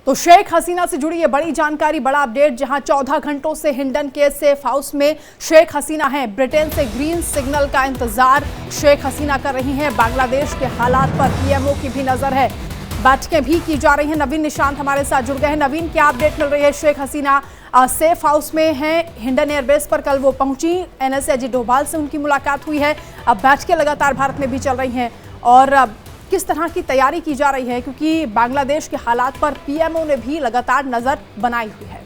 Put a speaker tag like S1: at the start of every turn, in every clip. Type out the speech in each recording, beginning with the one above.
S1: तो शेख हसीना से जुड़ी ये बड़ी जानकारी, बड़ा अपडेट, जहां 14 घंटों से हिंडन के सेफ हाउस में शेख हसीना हैं। ब्रिटेन से ग्रीन सिग्नल का इंतजार शेख हसीना कर रही हैं। बांग्लादेश के हालात पर पीएमओ की भी नजर है, बैठकें भी की जा रही हैं। नवीन निशांत हमारे साथ जुड़ गए हैं। नवीन, क्या अपडेट मिल रही है? शेख हसीना सेफ हाउस में हैं, हिंडन एयरबेस पर कल वो पहुंची, एनएसए अजीत डोभाल से उनकी मुलाकात हुई है। अब बैठकें लगातार भारत में भी चल रही हैं और किस तरह की तैयारी की जा रही है, क्योंकि बांग्लादेश के हालात पर पीएमओ ने भी लगातार नजर बनाई हुई है।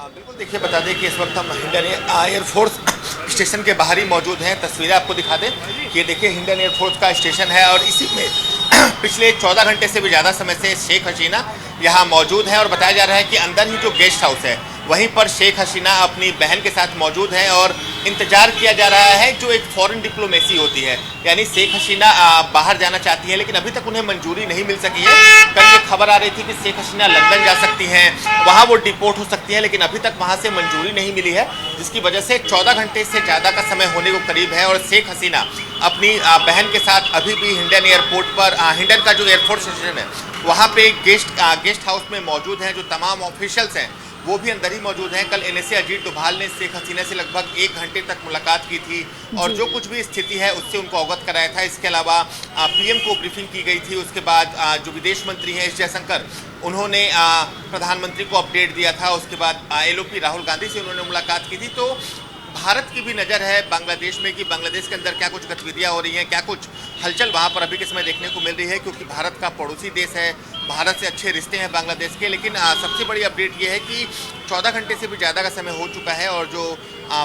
S2: बिल्कुल, देखिए बता दें कि इस वक्त हम हिंडन एयरफोर्स स्टेशन के बाहर ही मौजूद हैं। तस्वीरें आपको दिखा दें कि ये देखिए हिंडन एयरफोर्स का स्टेशन है और इसी में पिछले 14 घंटे से भी ज़्यादा समय से शेख हसीना यहाँ मौजूद है और बताया जा रहा है कि अंदर ही जो गेस्ट हाउस है वहीं पर शेख हसीना अपनी बहन के साथ मौजूद हैं और इंतजार किया जा रहा है जो एक फॉरेन डिप्लोमेसी होती है, यानी शेख हसीना बाहर जाना चाहती हैं लेकिन अभी तक उन्हें मंजूरी नहीं मिल सकी है। कल ये खबर आ रही थी कि शेख हसीना लंदन जा सकती हैं, वहाँ वो डिपोर्ट हो सकती हैं, लेकिन अभी तक वहाँ से मंजूरी नहीं मिली है, जिसकी वजह से 14 घंटे से ज़्यादा का समय होने को करीब है और शेख हसीना अपनी बहन के साथ अभी भी हिंडन एयरपोर्ट पर, हिंडन का जो एयरपोर्ट स्टेशन है वहाँ पे गेस्ट हाउस में मौजूद हैं। जो तमाम ऑफिशियल्स हैं वो भी अंदर ही मौजूद हैं। कल एनएसए अजीत डोभाल ने शेख हसीना से लगभग 1 घंटे तक मुलाकात की थी और जो कुछ भी स्थिति है उससे उनको अवगत कराया था। इसके अलावा पीएम को ब्रीफिंग की गई थी। उसके बाद जो विदेश मंत्री हैं एस जयशंकर, उन्होंने प्रधानमंत्री को अपडेट दिया था। उसके बाद एलओपी राहुल गांधी से उन्होंने मुलाकात की थी। तो भारत की भी नज़र है बांग्लादेश में कि बांग्लादेश के अंदर क्या कुछ गतिविधियां हो रही हैं, क्या कुछ हलचल वहां पर अभी के समय देखने को मिल रही है, क्योंकि भारत का पड़ोसी देश है, भारत से अच्छे रिश्ते हैं बांग्लादेश के। लेकिन सबसे बड़ी अपडेट ये है कि 14 घंटे से भी ज़्यादा का समय हो चुका है और जो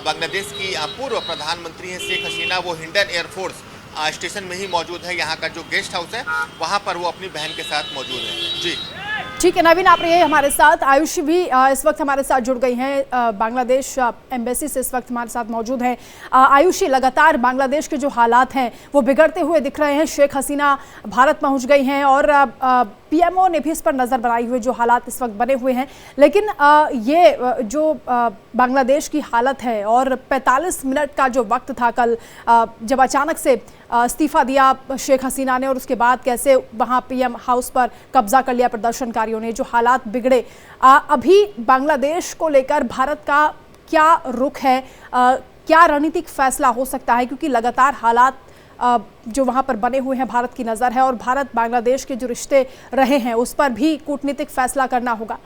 S2: बांग्लादेश की पूर्व प्रधानमंत्री हैं शेख हसीना, वो हिंडन एयरफोर्स स्टेशन में ही मौजूद है। यहाँ का जो गेस्ट हाउस है वहाँ पर वो अपनी बहन के साथ मौजूद है। जी
S1: ठीक है नवीन, आप रहिए हमारे साथ। आयुषी भी इस वक्त हमारे साथ जुड़ गई हैं, बांग्लादेश एम्बेसी से इस वक्त हमारे साथ मौजूद हैं। आयुषी, लगातार बांग्लादेश के जो हालात हैं वो बिगड़ते हुए दिख रहे हैं। शेख हसीना भारत पहुंच गई हैं और पीएमओ ने भी इस पर नज़र बनाई हुई, जो हालात इस वक्त बने हुए हैं। लेकिन ये जो बांग्लादेश की हालत है और 45 मिनट का जो वक्त था कल, जब अचानक से इस्तीफा दिया शेख हसीना ने और उसके बाद कैसे वहाँ पीएम हाउस पर कब्जा कर लिया प्रदर्शनकारियों ने, जो हालात बिगड़े, अभी बांग्लादेश को लेकर भारत का क्या रुख है, क्या रणनीतिक फैसला हो सकता है, क्योंकि लगातार हालात जो वहाँ पर बने हुए हैं भारत की नज़र है और भारत बांग्लादेश के जो रिश्ते रहे हैं उस पर भी कूटनीतिक फैसला करना होगा।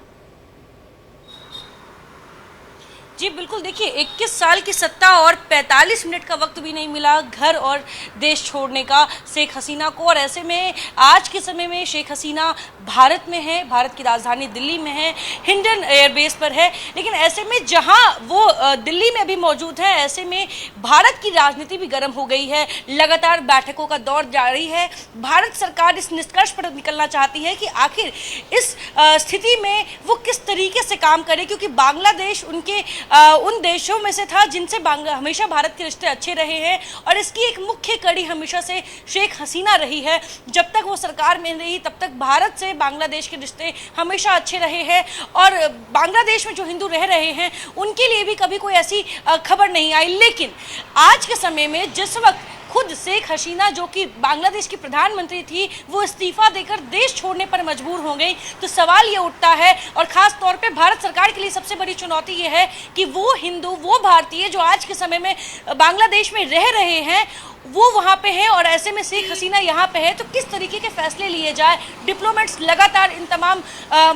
S3: जी बिल्कुल, देखिए 21 साल की सत्ता और 45 मिनट का वक्त भी नहीं मिला घर और देश छोड़ने का शेख हसीना को, और ऐसे में आज के समय में शेख हसीना भारत में है, भारत की राजधानी दिल्ली में है, हिंडन एयरबेस पर है। लेकिन ऐसे में जहां वो दिल्ली में भी मौजूद है, ऐसे में भारत की राजनीति भी गर्म हो गई है। लगातार बैठकों का दौर जारी है। भारत सरकार इस निष्कर्ष पर निकलना चाहती है कि आखिर इस स्थिति में वो किस तरीके से काम करे, क्योंकि बांग्लादेश उनके उन देशों में से था जिनसे हमेशा भारत के रिश्ते अच्छे रहे हैं और इसकी एक मुख्य कड़ी हमेशा से शेख हसीना रही है। जब तक वो सरकार में रही तब तक भारत से बांग्लादेश के रिश्ते हमेशा अच्छे रहे हैं और बांग्लादेश में जो हिंदू रह रहे हैं उनके लिए भी कभी कोई ऐसी खबर नहीं आई। लेकिन आज के समय में जिस वक्त खुद शेख हसीना, जो कि बांग्लादेश की प्रधानमंत्री थी, वो इस्तीफा देकर देश छोड़ने पर मजबूर हो गई, तो सवाल ये उठता है, और खास तौर पे भारत सरकार के लिए सबसे बड़ी चुनौती ये है कि वो हिंदू, वो भारतीय जो आज के समय में बांग्लादेश में रह रहे हैं वो वहाँ पे है और ऐसे में शेख हसीना यहाँ पे है, तो किस तरीके के फैसले लिए जाए। डिप्लोमेट्स लगातार इन तमाम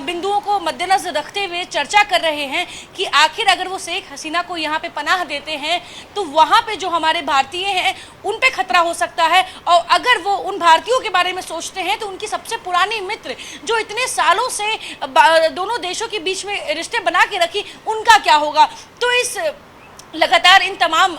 S3: बिंदुओं को मद्देनजर रखते हुए चर्चा कर रहे हैं कि आखिर अगर वो शेख हसीना को यहाँ पे पनाह देते हैं तो वहाँ पे जो हमारे भारतीय हैं उन पे खतरा हो सकता है, और अगर वो उन भारतीयों के बारे में सोचते हैं तो उनकी सबसे पुरानी मित्र जो इतने सालों से दोनों देशों के बीच में रिश्ते बना के रखी, उनका क्या होगा। तो इस लगातार इन तमाम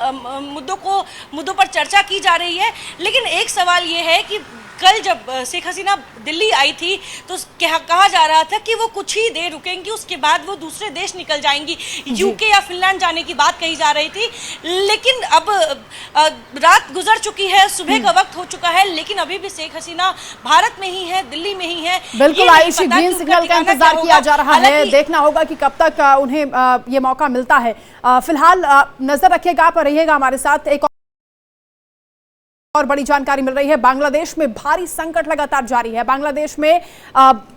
S3: मुद्दों पर चर्चा की जा रही है। लेकिन एक सवाल ये है कि कल जब शेख हसीना दिल्ली आई थी तो कहा जा रहा था कि वो कुछ ही देर रुकेंगी, उसके बाद वो दूसरे देश निकल जाएंगी, यूके या फिनलैंड जाने की बात कही जा रही थी। लेकिन अब रात गुजर चुकी है, सुबह का वक्त हो चुका है, लेकिन अभी भी शेख हसीना भारत में ही है, दिल्ली में ही है।
S1: बिल्कुल आयुषी, ग्रीन सिग्नल का इंतजार किया जा रहा है, देखना होगा कि कब तक उन्हें ये मौका मिलता है। फिलहाल नजर रखिएगा, आप रहिएगा हमारे साथ। एक और बड़ी जानकारी मिल रही है, बांग्लादेश में भारी संकट लगातार जारी है। बांग्लादेश में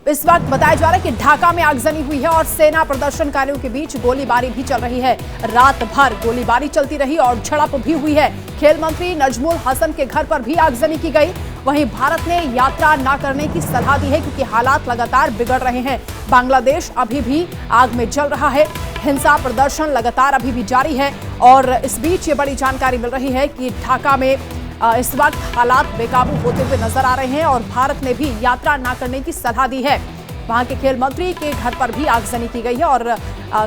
S1: इस वक्त बताया जा रहा है कि ढाका में आगजनी हुई है और सेना प्रदर्शनकारियों के बीच गोलीबारी भी चल रही है। रात भर गोलीबारी चलती रही और झड़प भी हुई है। खेल मंत्री नजमुल हसन के घर पर भी आगजनी की गई। वहीं भारत ने यात्रा न करने की सलाह दी है क्योंकि हालात लगातार बिगड़ रहे हैं। बांग्लादेश अभी भी आग में जल रहा है। हिंसा प्रदर्शन लगातार अभी भी जारी है और इस बीच ये बड़ी जानकारी मिल रही है कि ढाका में इस वक्त हालात बेकाबू होते हुए नजर आ रहे हैं और भारत ने भी यात्रा न करने की सलाह दी है। वहां के खेल मंत्री के घर पर भी आगजनी की गई है और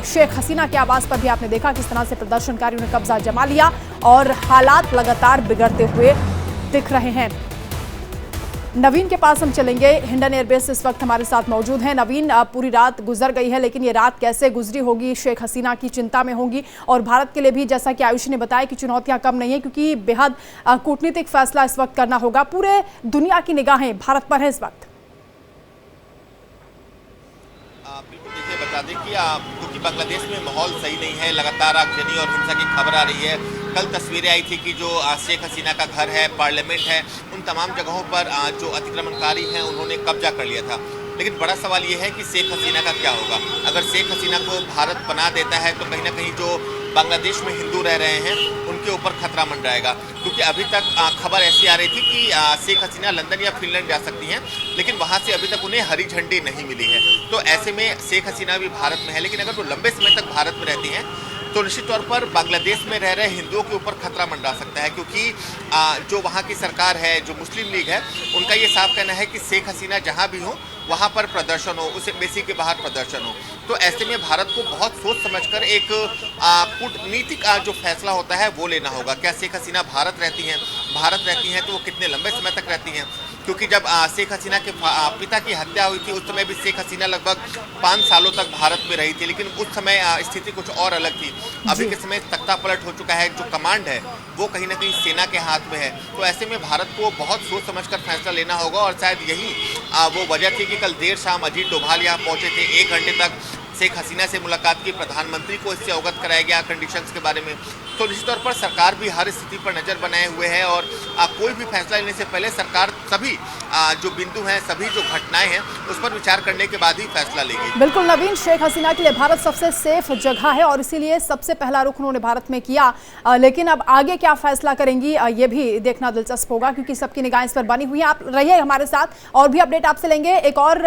S1: शेख हसीना के आवास पर भी आपने देखा किस तरह से प्रदर्शनकारियों ने कब्जा जमा लिया और हालात लगातार बिगड़ते हुए दिख रहे हैं। नवीन के पास हम चलेंगे। हिंडन एयरबेस इस वक्त हमारे साथ मौजूद हैं। नवीन, पूरी रात गुजर गई है लेकिन ये रात कैसे गुजरी होगी, शेख हसीना की चिंता में होंगी और भारत के लिए भी, जैसा कि आयुषी ने बताया, कि चुनौतियां कम नहीं है क्योंकि बेहद कूटनीतिक फैसला इस वक्त करना होगा। पूरे दुनिया की निगाहें भारत पर है इस वक्त।
S2: बिल्कुल, देखिए बता दें कि क्योंकि बांग्लादेश में माहौल सही नहीं है, लगातार आगजनी और हिंसा की खबर आ रही है। कल तस्वीरें आई थी कि जो शेख हसीना का घर है, पार्लियामेंट है, उन तमाम जगहों पर जो अतिक्रमणकारी हैं उन्होंने कब्जा कर लिया था। लेकिन बड़ा सवाल ये है कि शेख हसीना का क्या होगा। अगर शेख हसीना को भारत पनाह देता है तो कहीं ना कहीं जो बांग्लादेश में हिंदू रह रहे हैं उनके ऊपर खतरा मंडराएगा, क्योंकि अभी तक खबर ऐसी आ रही थी कि शेख हसीना लंदन या फिनलैंड जा सकती हैं, लेकिन वहाँ से अभी तक उन्हें हरी झंडी नहीं मिली है। तो ऐसे में शेख हसीना भी भारत में है, लेकिन अगर वो लंबे समय तक भारत में रहती हैं तो निश्चित तौर पर बांग्लादेश में रह रहे हिंदुओं के ऊपर खतरा मंडरा सकता है, क्योंकि जो वहाँ की सरकार है, जो मुस्लिम लीग है, उनका ये साफ कहना है कि शेख हसीना जहाँ भी हो वहाँ पर प्रदर्शन हो, उस एम्बेसी के बाहर प्रदर्शन हो। तो ऐसे में भारत को बहुत सोच समझकर एक कूटनीतिक जो फैसला होता है वो लेना होगा। क्या शेख हसीना भारत रहती हैं तो वो कितने लंबे समय तक रहती हैं, क्योंकि जब शेख हसीना के पिता की हत्या हुई थी उस समय भी शेख हसीना लगभग 5 सालों तक भारत में रही थी, लेकिन उस समय स्थिति कुछ और अलग थी। अभी के समय तख्ता पलट हो चुका है, जो कमांड है वो कहीं ना कहीं सेना के हाथ में है। तो ऐसे में भारत को बहुत सोच समझकर फैसला लेना होगा और शायद यही वो वजह थी कि कल देर शाम अजीत डोभाल यहाँ पहुँचे थे। 1 घंटे तक शेख हसीना से मुलाकात की, प्रधानमंत्री को इससे अवगत कराया गया कंडीशंस के बारे में। तो निश्चित तौर पर सरकार भी हर स्थिति पर नज़र बनाए हुए है और कोई भी फैसला लेने से पहले सरकार सभी जो बिंदु हैं, सभी जो घटनाएं हैं, उस पर विचार करने के बाद ही फैसला लेगी।
S1: बिल्कुल नवीन, शेख हसीना के लिए भारत सबसे सेफ जगह है और इसीलिए सबसे पहला रुख उन्होंने भारत में किया। लेकिन अब आगे क्या फैसला करेंगी ये भी देखना दिलचस्प होगा क्योंकि सबकी निगाहें इस पर बनी हुई हैं। आप रहिए हमारे साथ और भी अपडेट आपसे लेंगे। एक और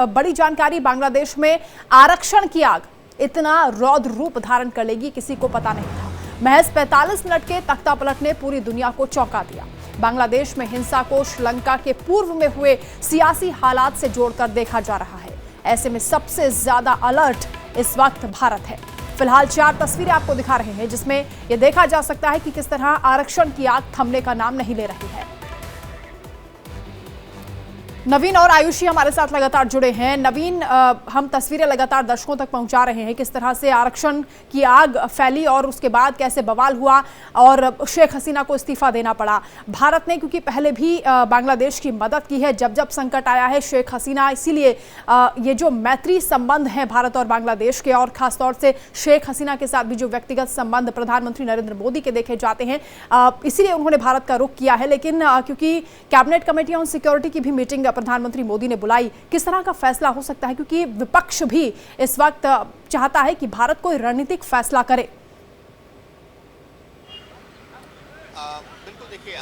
S1: बड़ी जानकारी, बांग्लादेश में आरक्षण की आग इतना रौद्र रूप धारण कर लेगी किसी को पता नहीं था। महज 45 मिनट के तख्ता पलट ने पूरी दुनिया को चौंका दिया। बांग्लादेश में हिंसा को श्रीलंका के पूर्व में हुए सियासी हालात से जोड़कर देखा जा रहा है। ऐसे में सबसे ज्यादा अलर्ट इस वक्त भारत है। फिलहाल 4 तस्वीरें आपको दिखा रहे हैं जिसमें यह देखा जा सकता है कि किस तरह आरक्षण की आग थमने का नाम नहीं ले रही है। नवीन और आयुषी हमारे साथ लगातार जुड़े हैं। नवीन, हम तस्वीरें लगातार दर्शकों तक पहुंचा रहे हैं किस तरह से आरक्षण की आग फैली और उसके बाद कैसे बवाल हुआ और शेख हसीना को इस्तीफा देना पड़ा। भारत ने क्योंकि पहले भी बांग्लादेश की मदद की है जब जब संकट आया है शेख हसीना, इसीलिए ये जो मैत्री संबंध हैं भारत और बांग्लादेश के और खासतौर से शेख हसीना के साथ भी जो व्यक्तिगत संबंध प्रधानमंत्री नरेंद्र मोदी के देखे जाते हैं, इसीलिए उन्होंने भारत का रुख किया है। लेकिन क्योंकि कैबिनेट कमेटी ऑन सिक्योरिटी की भी मीटिंग प्रधानमंत्री मोदी ने बुलाई, किस तरह का फैसला हो सकता है क्योंकि विपक्ष भी इस वक्त चाहता है कि भारत कोई रणनीतिक फैसला करे।
S2: बिल्कुल, देखिए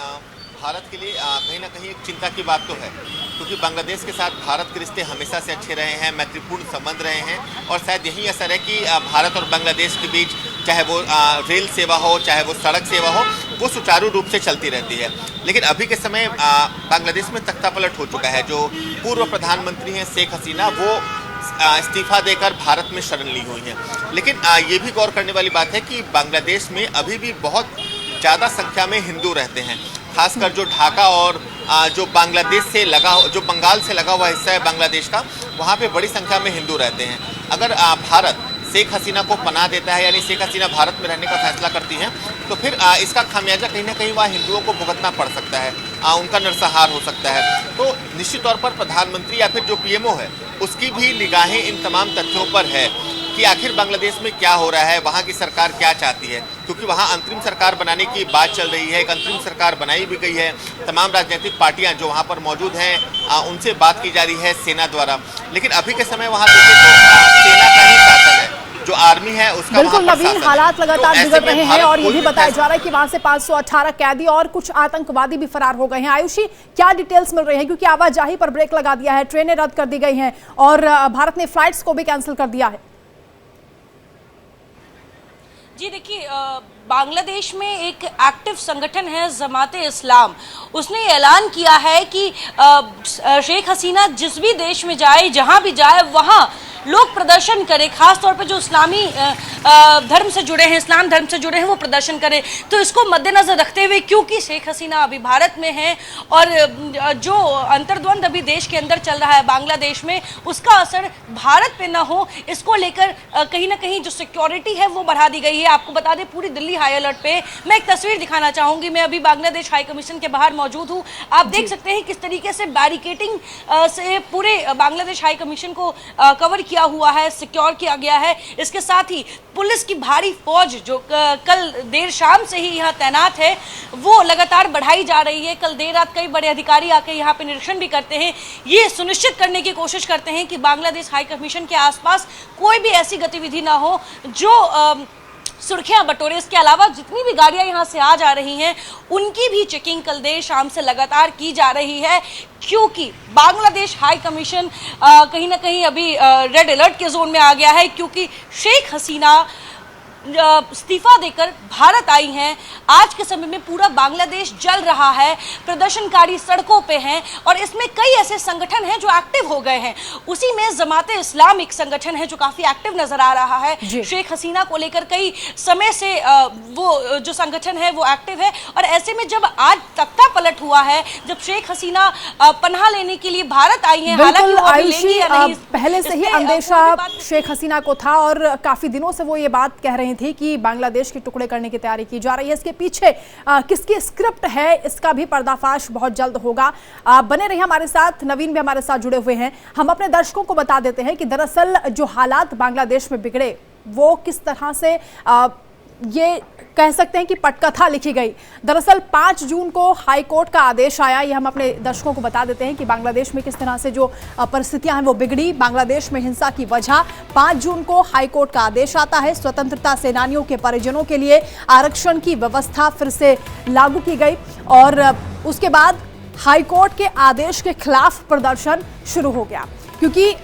S2: भारत के लिए कहीं ना कहीं एक चिंता की बात तो है, क्योंकि बांग्लादेश के साथ भारत के रिश्ते हमेशा से अच्छे रहे हैं, मैत्रीपूर्ण संबंध रहे हैं और शायद यही असर है कि भारत और बांग्लादेश के बीच चाहे वो रेल सेवा हो, चाहे वो सड़क सेवा हो, वो सुचारू रूप से चलती रहती है। लेकिन अभी के समय बांग्लादेश में तख्ता पलट हो चुका है। जो पूर्व प्रधानमंत्री हैं शेख हसीना, वो इस्तीफा देकर भारत में शरण ली हुई हैं। लेकिन ये भी गौर करने वाली बात है कि बांग्लादेश में अभी भी बहुत ज़्यादा संख्या में हिंदू रहते हैं, खासकर जो ढाका और जो बांग्लादेश से लगा, जो बंगाल से लगा हुआ हिस्सा है बांग्लादेश का, वहाँ पे बड़ी संख्या में हिंदू रहते हैं। अगर भारत शेख हसीना को पनाह देता है, यानी शेख हसीना भारत में रहने का फैसला करती हैं, तो फिर इसका खामियाजा कहीं ना कहीं वहाँ हिंदुओं को भुगतना पड़ सकता है, उनका नरसंहार हो सकता है। तो निश्चित तौर पर प्रधानमंत्री या फिर जो पीएमओ है उसकी भी निगाहें इन तमाम तथ्यों पर है कि आखिर बांग्लादेश में क्या हो रहा है, वहाँ की सरकार क्या चाहती है। क्योंकि वहाँ अंतरिम सरकार बनाने की बात चल रही है। एक अंतरिम सरकार बनाई भी गई है, तमाम राजनीतिक पार्टियां जो वहाँ पर मौजूद हैं उनसे बात की जा रही है सेना द्वारा। लेकिन अभी के समय वहाँ देखें तो सेना का ही शासन है, जो आर्मी है उसका
S1: बिल्कुल नवीन, हालात लगातार बिगड़ रहे हैं और ये भी बताया जा रहा है कि वहां से 518 कैदी और कुछ आतंकवादी भी फरार हो गए हैं। आयुषी, क्या डिटेल्स मिल रही है, क्योंकि आवाजाही पर ब्रेक लगा दिया है, ट्रेनें रद्द कर दी गई हैं और भारत ने फ्लाइट्स को भी कैंसिल कर दिया है।
S3: जी देखिए, बांग्लादेश में एक एक्टिव संगठन है जमाते इस्लाम, उसने ऐलान किया है कि शेख हसीना जिस भी देश में जाए, जहां भी जाए, वहां लोग प्रदर्शन करें, खासतौर पर जो इस्लामी धर्म से जुड़े हैं, इस्लाम धर्म से जुड़े हैं, वो प्रदर्शन करें। तो इसको मद्देनजर रखते हुए, क्योंकि शेख हसीना अभी भारत में है और जो अंतर्द्वंद अभी देश के अंदर चल रहा है बांग्लादेश में, उसका असर भारत पे ना हो, इसको लेकर कहीं ना कहीं जो सिक्योरिटी है वो बढ़ा दी गई है। आपको बता दें, पूरी दिल्ली हाई अलर्ट पे। मैं एक तस्वीर दिखाना चाहूंगी, मैं अभी बांग्लादेश हाई कमीशन के बाहर मौजूद हूँ। आप देख सकते हैं किस तरीके से बैरिकेटिंग से पूरे बांग्लादेश हाई कमीशन को कवर किया हुआ है, सिक्योर किया गया है। इसके साथ ही पुलिस की भारी फौज जो कल देर शाम से ही यहाँ तैनात है, वो लगातार बढ़ाई जा रही है। कल देर रात कई बड़े अधिकारी आकर यहाँ पे निरीक्षण भी करते हैं, ये सुनिश्चित करने की कोशिश करते हैं कि बांग्लादेश हाई कमीशन के आसपास कोई भी ऐसी गतिविधि ना हो जो सुर्खियां बटोरे। इसके अलावा जितनी भी गाड़ियां यहां से आ जा रही हैं, उनकी भी चेकिंग कल देर शाम से लगातार की जा रही है, क्योंकि बांग्लादेश हाई कमीशन कहीं ना कहीं अभी रेड अलर्ट के जोन में आ गया है, क्योंकि शेख हसीना इस्तीफा देकर भारत आई हैं। आज के समय में पूरा बांग्लादेश जल रहा है, प्रदर्शनकारी सड़कों पे हैं और इसमें कई ऐसे संगठन हैं जो एक्टिव हो गए हैं। उसी में जमाते इस्लाम एक संगठन है जो काफी एक्टिव नजर आ रहा है। शेख हसीना को लेकर कई समय से वो जो संगठन है वो एक्टिव है और ऐसे में जब आज तख्ता पलट हुआ है, जब शेख हसीना पनाह लेने के लिए भारत आई है, हालांकि वो लेंगी या नहीं,
S1: पहले से ही अंदेशा शेख हसीना को था और काफी दिनों से वो ये बात कह रहे थी कि बांग्लादेश के टुकड़े करने की तैयारी की जा रही है। इसके पीछे किसकी स्क्रिप्ट है, इसका भी पर्दाफाश बहुत जल्द होगा। बने रहिए हमारे साथ, नवीन भी हमारे साथ जुड़े हुए हैं। हम अपने दर्शकों को बता देते हैं कि दरअसल जो हालात बांग्लादेश में बिगड़े वो किस तरह से ये कह सकते हैं कि पटकथा लिखी गई। दरअसल 5 जून को हाई कोर्ट का आदेश आया, ये हम अपने दर्शकों को बता देते हैं कि बांग्लादेश में किस तरह से जो परिस्थितियां हैं वो बिगड़ी। बांग्लादेश में हिंसा की वजह, 5 जून को हाई कोर्ट का आदेश आता है। स्वतंत्रता सेनानियों के परिजनों के लिए आरक्षण की व्यवस्था फिर से लागू की गई और उसके बाद हाई कोर्ट के आदेश के खिलाफ प्रदर्शन शुरू हो गया, क्योंकि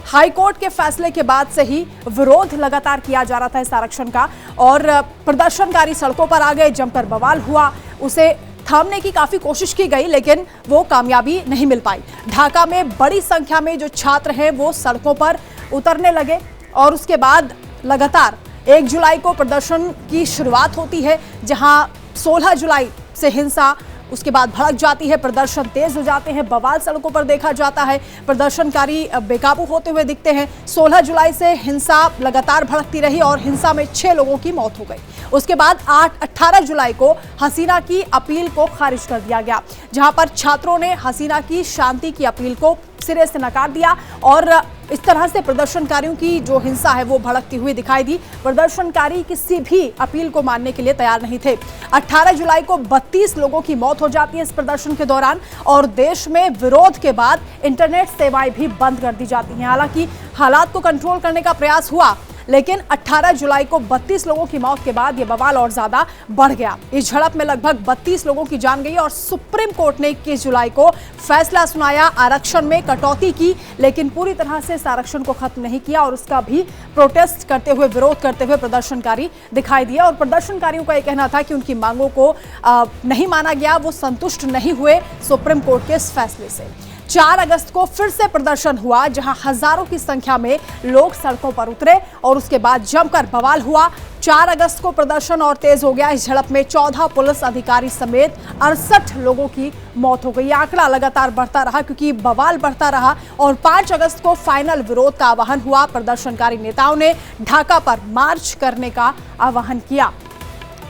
S1: हाई कोर्ट के फैसले के बाद से ही विरोध लगातार किया जा रहा था इस आरक्षण का और प्रदर्शनकारी सड़कों पर आ गए, जमकर बवाल हुआ। उसे थामने की काफी कोशिश की गई लेकिन वो कामयाबी नहीं मिल पाई। ढाका में बड़ी संख्या में जो छात्र हैं वो सड़कों पर उतरने लगे और उसके बाद लगातार 1 जुलाई को प्रदर्शन की शुरुआत होती है, जहां 16 जुलाई से हिंसा उसके बाद भड़क जाती है, प्रदर्शन तेज हो जाते हैं, बवाल सड़कों पर देखा जाता है, प्रदर्शनकारी बेकाबू होते हुए दिखते हैं। 16 जुलाई से हिंसा लगातार भड़कती रही और हिंसा में 6 लोगों की मौत हो गई। उसके बाद 18 जुलाई को हसीना की अपील को खारिज कर दिया गया, जहां पर छात्रों ने हसीना की शांति की अपील को सिरे से नकार दिया और इस तरह से प्रदर्शनकारियों की जो हिंसा है वो भड़कती हुई दिखाई दी। प्रदर्शनकारी किसी भी अपील को मानने के लिए तैयार नहीं थे। 18 जुलाई को 32 लोगों की मौत हो जाती है इस प्रदर्शन के दौरान और देश में विरोध के बाद इंटरनेट सेवाएं भी बंद कर दी जाती हैं। हालांकि हालात को कंट्रोल करने का प्रयास हुआ, लेकिन 18 जुलाई को 32 लोगों की मौत के बाद यह बवाल और ज्यादा बढ़ गया। इस झड़प में लगभग 32 लोगों की जान गई और सुप्रीम कोर्ट ने 21 जुलाई को फैसला सुनाया, आरक्षण में कटौती की, लेकिन पूरी तरह से इस आरक्षण को खत्म नहीं किया और उसका भी प्रोटेस्ट करते हुए, विरोध करते हुए प्रदर्शनकारी दिखाई दिए और प्रदर्शनकारियों का यह कहना था कि उनकी मांगों को नहीं माना गया, वो संतुष्ट नहीं हुए सुप्रीम कोर्ट के इस फैसले से। 4 अगस्त को फिर से प्रदर्शन हुआ, जहां हजारों की संख्या में लोग सड़कों पर उतरे और उसके बाद जमकर बवाल हुआ। 4 अगस्त को प्रदर्शन और तेज हो गया। इस झड़प में 14 पुलिस अधिकारी समेत 68 लोगों की मौत हो गई। आंकड़ा लगातार बढ़ता रहा क्योंकि बवाल बढ़ता रहा और 5 अगस्त को फाइनल विरोध का आह्वान हुआ। प्रदर्शनकारी नेताओं ने ढाका पर मार्च करने का आह्वान किया।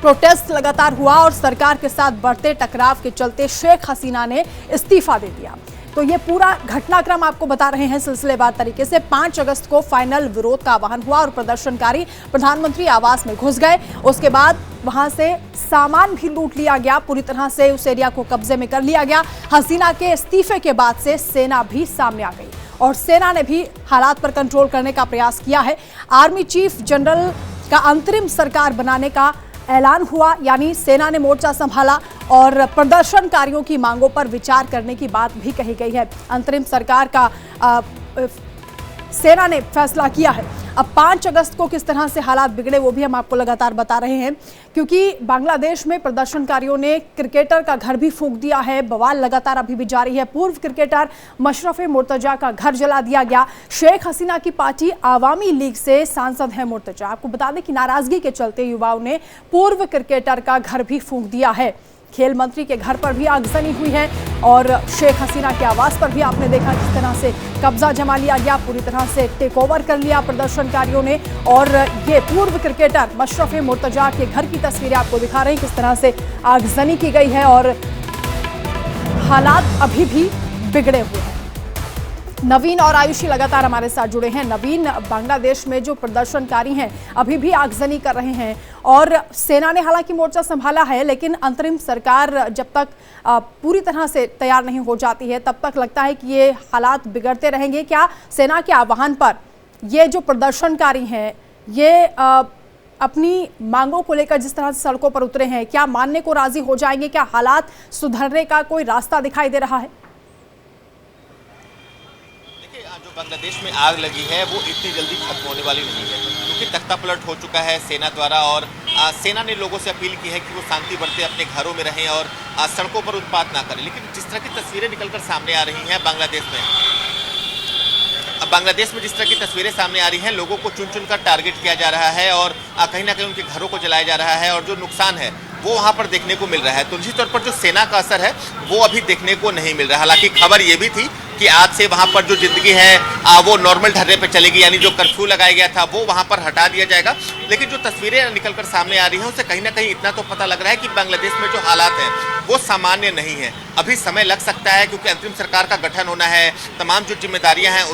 S1: प्रोटेस्ट लगातार हुआ और सरकार के साथ बढ़ते टकराव के चलते शेख हसीना ने इस्तीफा दे दिया। तो ये पूरा घटनाक्रम आपको बता रहे हैं सिलसिलेवार तरीके से। 5 अगस्त को फाइनल विरोध का आह्वान हुआ और प्रदर्शनकारी प्रधानमंत्री आवास में घुस गए। उसके बाद वहां से सामान भी लूट लिया गया, पूरी तरह से उस एरिया को कब्जे में कर लिया गया। हसीना के इस्तीफे के बाद से सेना भी सामने आ गई और सेना ने भी हालात पर कंट्रोल करने का प्रयास किया है। आर्मी चीफ जनरल का अंतरिम सरकार बनाने का ऐलान हुआ, यानी सेना ने मोर्चा संभाला और प्रदर्शनकारियों की मांगों पर विचार करने की बात भी कही गई है। अंतरिम सरकार का सेना ने फैसला किया है। अब 5 अगस्त को किस तरह से हालात बिगड़े वो भी हम आपको लगातार बता रहे हैं, क्योंकि बांग्लादेश में प्रदर्शनकारियों ने क्रिकेटर का घर भी फूंक दिया है। बवाल लगातार अभी भी जारी है। पूर्व क्रिकेटर मशरफे मुर्तजा का घर जला दिया गया। शेख हसीना की पार्टी आवामी लीग से सांसद है मुर्तजा। आपको बता दें कि नाराजगी के चलते युवाओं ने पूर्व क्रिकेटर का घर भी फूंक दिया है। खेल मंत्री के घर पर भी आगजनी हुई है और शेख हसीना के आवास पर भी आपने देखा किस तरह से कब्जा जमा लिया गया, पूरी तरह से टेक ओवर कर लिया प्रदर्शनकारियों ने। और ये पूर्व क्रिकेटर मशरफे मुर्तजा के घर की तस्वीरें आपको दिखा रहे हैं किस तरह से आगजनी की गई है और हालात अभी भी बिगड़े हुए हैं। नवीन और आयुषी लगातार हमारे साथ जुड़े हैं। नवीन, बांग्लादेश में जो प्रदर्शनकारी हैं अभी भी आगजनी कर रहे हैं और सेना ने हालांकि मोर्चा संभाला है, लेकिन अंतरिम सरकार जब तक पूरी तरह से तैयार नहीं हो जाती है तब तक लगता है कि ये हालात बिगड़ते रहेंगे। क्या सेना के आह्वान पर ये जो प्रदर्शनकारी हैं ये अपनी मांगों को लेकर जिस तरह से सड़कों पर उतरे हैं, क्या मानने को राजी हो जाएंगे? क्या हालात सुधरने का कोई रास्ता दिखाई दे रहा है?
S2: जो बांग्लादेश में आग लगी है वो इतनी जल्दी खत्म होने वाली नहीं है, क्योंकि तख्ता पलट हो चुका है सेना द्वारा। और सेना ने लोगों से अपील की है कि वो शांति बरते, अपने घरों में रहें और सड़कों पर उत्पात ना करें। लेकिन जिस तरह की तस्वीरें निकलकर सामने आ रही हैं बांग्लादेश में जिस तरह की तस्वीरें सामने आ रही हैं, लोगों को चुन चुन कर टारगेट किया जा रहा है और कहीं ना कहीं उनके घरों को जलाया जा रहा है और जो नुकसान है वो वहाँ पर देखने को मिल रहा है। तो निश्चित तौर पर जो सेना का असर है वो अभी देखने को नहीं मिल रहा। हालांकि खबर ये भी थी कि आज से वहाँ पर जो जिंदगी है वो नॉर्मल ढर्रे पे चलेगी, यानी जो कर्फ्यू लगाया गया था वो वहाँ पर हटा दिया जाएगा। लेकिन जो तस्वीरें निकलकर सामने आ रही हैं उससे कहीं ना कहीं इतना तो पता लग रहा है कि बांग्लादेश में जो हालात हैं वो सामान्य नहीं है। अभी समय लग सकता है क्योंकि अंतरिम सरकार का गठन होना है, तमाम जो जिम्मेदारियां हैं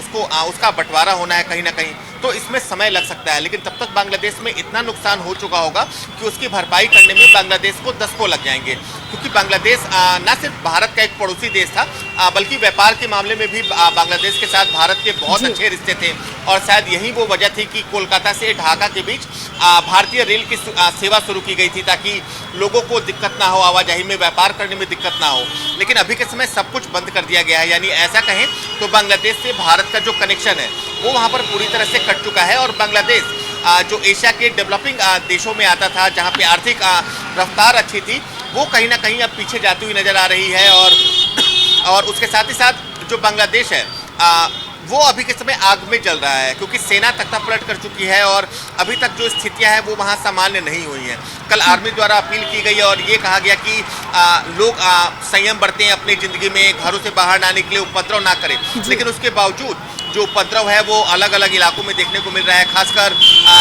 S2: उसका बंटवारा होना है कहीं ना कहीं, तो इसमें समय लग सकता है। लेकिन तब तक बांग्लादेश में इतना नुकसान हो चुका होगा कि उसकी भरपाई करने में बांग्लादेश को 10 को लग जाएंगे। क्योंकि बांग्लादेश न सिर्फ भारत का एक पड़ोसी देश था, बल्कि व्यापार के मामले में भी बांग्लादेश के साथ भारत के बहुत अच्छे रिश्ते थे। और शायद यही वो वजह थी कि कोलकाता से ढाका के बीच भारतीय रेल की सेवा शुरू की गई थी ताकि लोगों को दिक्कत ना हो, आवाजाही में, व्यापार करने में दिक्कत ना हो। लेकिन अभी के समय सब कुछ बंद कर दिया गया है। यानी ऐसा कहें तो बांग्लादेश से भारत का जो कनेक्शन है वो वहाँ पर पूरी तरह से कट चुका है। और बांग्लादेश जो एशिया के डेवलपिंग देशों में आता था, जहाँ पे आर्थिक रफ्तार अच्छी थी, वो कहीं ना कहीं अब पीछे जाती हुई नजर आ रही है। और उसके साथ ही साथ जो बांग्लादेश है वो अभी के समय आग में जल रहा है, क्योंकि सेना तख्ता पलट कर चुकी है और अभी तक जो स्थितियां हैं वो वहां सामान्य नहीं हुई हैं। कल आर्मी द्वारा अपील की गई और ये कहा गया कि लोग संयम बरतें, अपनी ज़िंदगी में घरों से बाहर ना निकले, उपद्रव ना करें। लेकिन उसके बावजूद जो उपद्रव है वो अलग अलग इलाकों में देखने को मिल रहा है। खासकर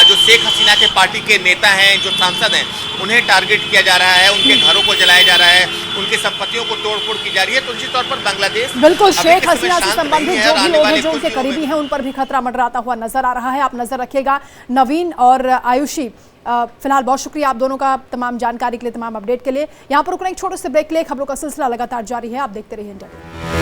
S2: जो शेख हसीना के पार्टी के नेता हैं, जो सांसद हैं, उन्हें टारगेट किया जा रहा है, उनके घरों को जलाया जा रहा है, उनकी संपत्तियों को तोड़फोड़ की जा रही है। तो निश्चित तौर पर बांग्लादेश
S1: बिल्कुल शेख हसीना से संबंधित जो भी लोग हैं जो उनके करीबी हैं उन पर भी खतरा मंडराता हुआ नजर आ रहा है। आप नजर रखिएगा। नवीन और आयुषी, फिलहाल बहुत शुक्रिया आप दोनों का तमाम जानकारी के लिए, तमाम अपडेट के लिए। यहाँ पर रुकने एक छोटे से ब्रेक के लिए, खबरों का सिलसिला लगातार जारी है, आप देखते रहिए इंडिया।